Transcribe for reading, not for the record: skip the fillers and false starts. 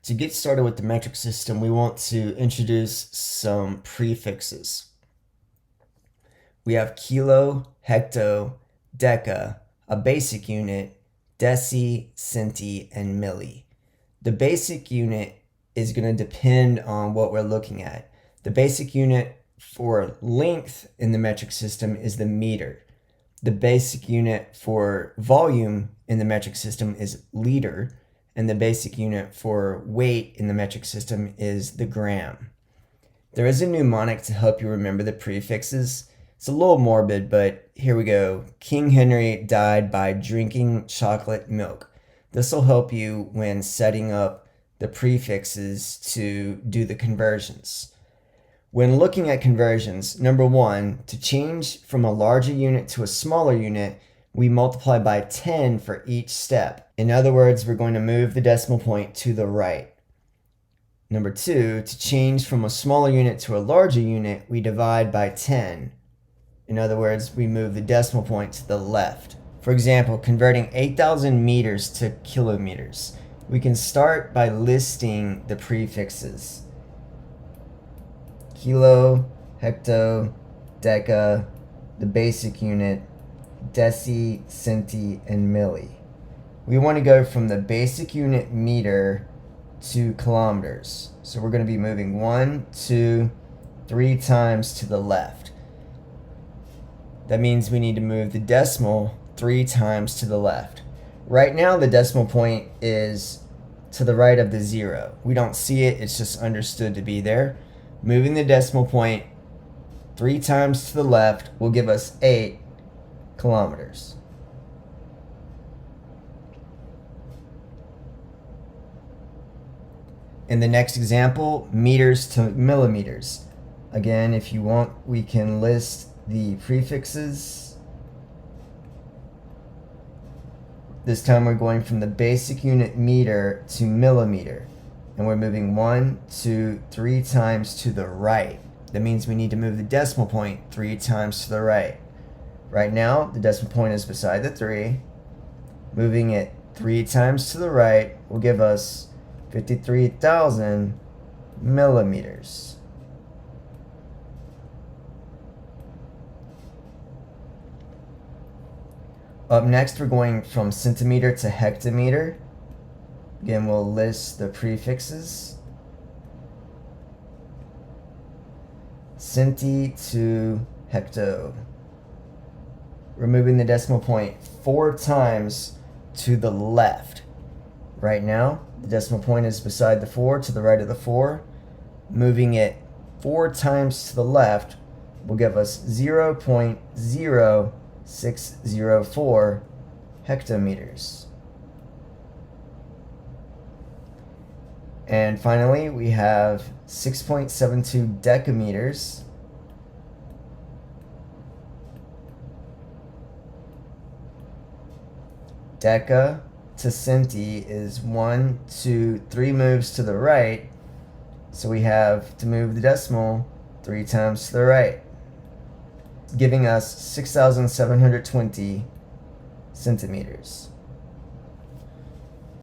To get started with the metric system, we want to introduce some prefixes. We have kilo, hecto, deca, a basic unit, deci, centi, and milli. The basic unit is going to depend on what we're looking at. The basic unit for length in the metric system is the meter. The basic unit for volume in the metric system is liter, and the basic unit for weight in the metric system is the gram. There is a mnemonic to help you remember the prefixes. It's a little morbid, but here we go. King Henry died by drinking chocolate milk. This will help you when setting up the prefixes to do the conversions. When looking at conversions, number one, to change from a larger unit to a smaller unit, we multiply by 10 for each step. In other words, we're going to move the decimal point to the right. Number two, to change from a smaller unit to a larger unit, we divide by 10. In other words, we move the decimal point to the left. For example, converting 8,000 meters to kilometers. We can start by listing the prefixes. Kilo, hecto, deca, the basic unit, deci, centi, and milli. We want to go from the basic unit meter to kilometers. So we're going to be moving 1, 2, 3 times to the left. That means we need to move the decimal 3 times to the left. Right now the decimal point is to the right of the 0. We don't see it, it's just understood to be there. Moving the decimal point 3 times to the left will give us 8 kilometers. In the next example, meters to millimeters. Again, if you want, we can list the prefixes. This time we're going from the basic unit meter to millimeter. And we're moving 1, 2, 3 times to the right. That means we need to move the decimal point 3 times to the right. Right now, the decimal point is beside the 3. Moving it 3 times to the right will give us 53,000 millimeters. Up next, we're going from centimeter to hectometer. Again, we'll list the prefixes. Centi to hecto. Removing the decimal point 4 times to the left. Right now, the decimal point is beside the 4, to the right of the 4. Moving it 4 times to the left will give us 0.0604 hectometers. And finally, we have 6.72 decameters. Deca to centi is 1, 2, 3 moves to the right. So we have to move the decimal 3 times to the right, giving us 6,720 centimeters.